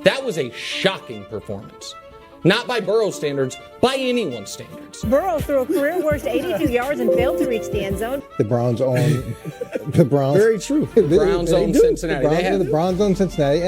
That was a shocking performance. Not by Burrow standards, by anyone's standards. Burrow threw a career worst 82 yards and failed to reach the end zone. The Browns own the Browns. Very true. The Browns own Cincinnati. The Browns own Cincinnati.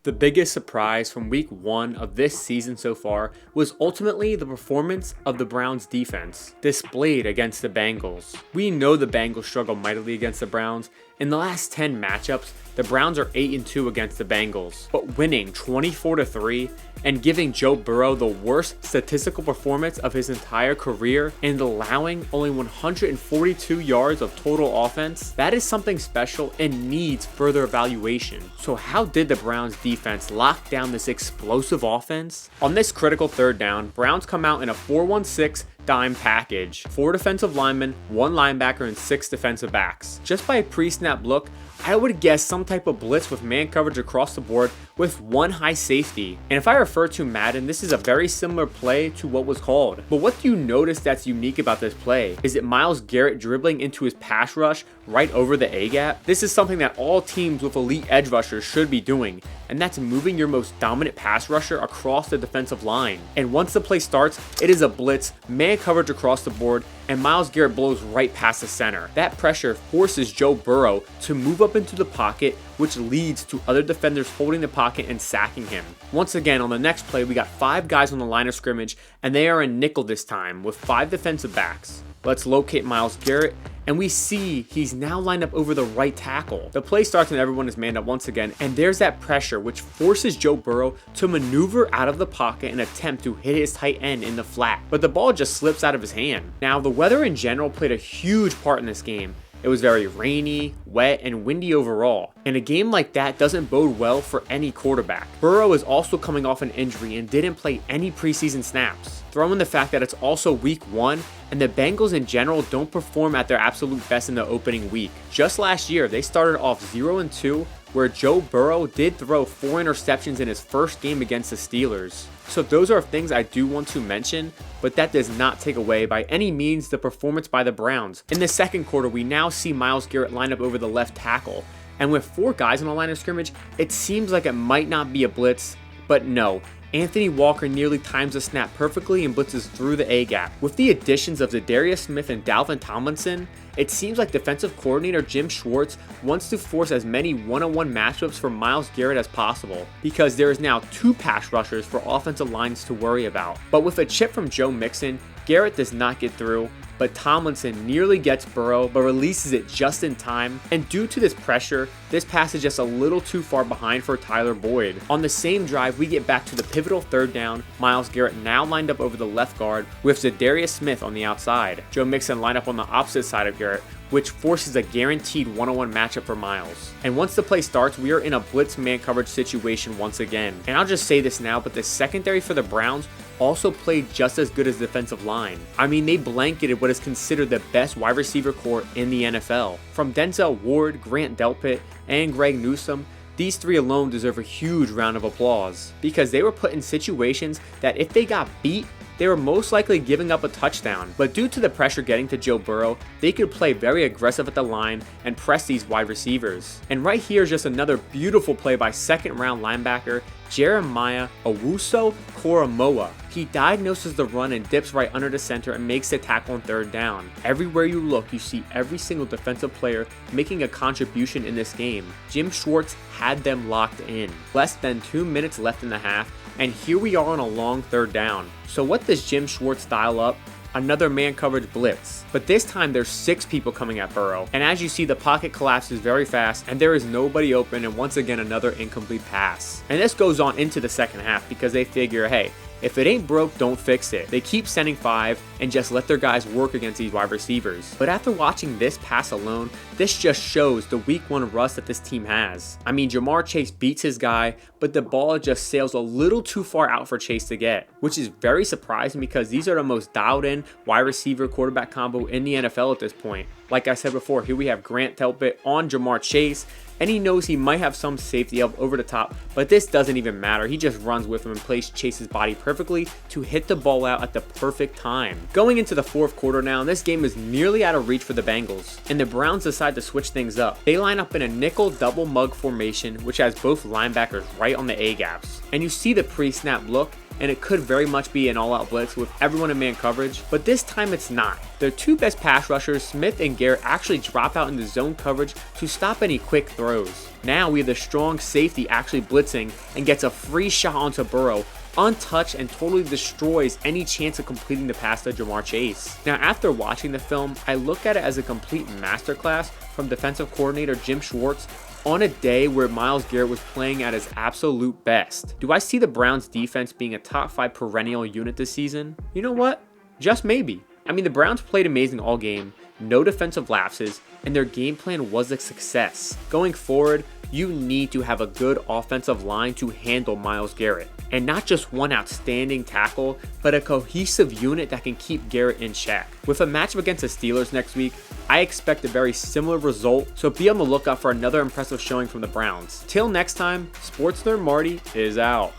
The biggest surprise from week 1 of this season so far was ultimately the performance of the Browns defense displayed against the Bengals. We know the Bengals struggle mightily against the Browns. In the last 10 matchups, the Browns are 8-2 against the Bengals, but winning 24-3 and giving Joe Burrow the worst statistical performance of his entire career and allowing only 142 yards of total offense, that is something special and needs further evaluation. So how did the Browns defense lock down this explosive offense? On this critical third down, Browns come out in a 4-1-6 dime package. 4 defensive linemen, 1 linebacker, and 6 defensive backs. Just by a pre-snap look, I would guess some type of blitz with man coverage across the board with 1 high safety. And if I refer to Madden, this is a very similar play to what was called. But what do you notice that's unique about this play? Is it Myles Garrett dribbling into his pass rush right over the A-gap? This is something that all teams with elite edge rushers should be doing, and that's moving your most dominant pass rusher across the defensive line. And once the play starts, it is a blitz, man coverage across the board, and Myles Garrett blows right past the center. That pressure forces Joe Burrow to move up into the pocket, which leads to other defenders holding the pocket and sacking him. Once again, on the next play, we got 5 guys on the line of scrimmage, and they are in nickel this time with 5 defensive backs. Let's locate Myles Garrett, and we see he's now lined up over the right tackle. The play starts and everyone is manned up once again, and there's that pressure which forces Joe Burrow to maneuver out of the pocket and attempt to hit his tight end in the flat, but the ball just slips out of his hand. Now, the weather in general played a huge part in this game. It was very rainy, wet, and windy overall, and a game like that doesn't bode well for any quarterback. Burrow is also coming off an injury and didn't play any preseason snaps. Throw in the fact that it's also week 1, and the Bengals in general don't perform at their absolute best in the opening week. Just last year, they started off 0-2, where Joe Burrow did throw 4 interceptions in his first game against the Steelers. So those are things I do want to mention, but that does not take away by any means the performance by the Browns. In the second quarter, we now see Myles Garrett line up over the left tackle, and with 4 guys on the line of scrimmage, it seems like it might not be a blitz, but no. Anthony Walker nearly times the snap perfectly and blitzes through the A-gap. With the additions of Zadarius Smith and Dalvin Tomlinson, it seems like defensive coordinator Jim Schwartz wants to force as many one-on-one matchups for Myles Garrett as possible, because there is now 2 pass rushers for offensive lines to worry about. But with a chip from Joe Mixon, Garrett does not get through, but Tomlinson nearly gets Burrow but releases it just in time, and due to this pressure, this pass is just a little too far behind for Tyler Boyd. On the same drive, we get back to the pivotal third down. Myles Garrett now lined up over the left guard with Zadarius Smith on the outside. Joe Mixon lined up on the opposite side of Garrett, which forces a guaranteed one-on-one matchup for Myles. And once the play starts, we are in a blitz man coverage situation once again. And I'll just say this now, but the secondary for the Browns also played just as good as the defensive line. I mean, they blanketed what is considered the best wide receiver core in the NFL. From Denzel Ward, Grant Delpit, and Greg Newsome, these 3 alone deserve a huge round of applause, because they were put in situations that if they got beat, they were most likely giving up a touchdown. But due to the pressure getting to Joe Burrow, they could play very aggressive at the line and press these wide receivers. And right here is just another beautiful play by second-round linebacker Jeremiah Owusu-Koramoah. He diagnoses the run and dips right under the center and makes the tackle on third down. Everywhere you look, you see every single defensive player making a contribution in this game. Jim Schwartz had them locked in. Less than 2 minutes left in the half, and here we are on a long third down. So what does Jim Schwartz dial up? Another man coverage blitz, but this time there's 6 people coming at Burrow, and as you see, the pocket collapses very fast and there is nobody open, and once again another incomplete pass. And this goes on into the second half because they figure, hey, if it ain't broke, don't fix it. They keep sending 5 and just let their guys work against these wide receivers. But after watching this pass alone, this just shows the week 1 rust that this team has. I mean, Jamar Chase beats his guy, but the ball just sails a little too far out for Chase to get, which is very surprising because these are the most dialed in wide receiver quarterback combo in the NFL at this point. Like I said before, here we have Grant Delpit on Jamar Chase, and he knows he might have some safety help over the top, but this doesn't even matter. He just runs with him and plays Chase's body perfectly to hit the ball out at the perfect time. Going into the fourth quarter now, this game is nearly out of reach for the Bengals, and the Browns decide to switch things up. They line up in a nickel double mug formation, which has both linebackers right on the A-gaps. And you see the pre-snap look, and it could very much be an all-out blitz with everyone in man coverage, but this time it's not. Their two best pass rushers, Smith and Garrett, actually drop out into zone coverage to stop any quick throws. Now we have the strong safety actually blitzing and gets a free shot onto Burrow, untouched, and totally destroys any chance of completing the pass to Jamar Chase. Now after watching the film, I look at it as a complete masterclass from defensive coordinator Jim Schwartz on a day where Myles Garrett was playing at his absolute best. Do I see the Browns defense being a top 5 perennial unit this season? You know what? Just maybe. I mean, the Browns played amazing all game, no defensive lapses, and their game plan was a success. Going forward, you need to have a good offensive line to handle Myles Garrett. And not just one outstanding tackle, but a cohesive unit that can keep Garrett in check. With a matchup against the Steelers next week, I expect a very similar result, so be on the lookout for another impressive showing from the Browns. Till next time, Sports Nerd Marty is out.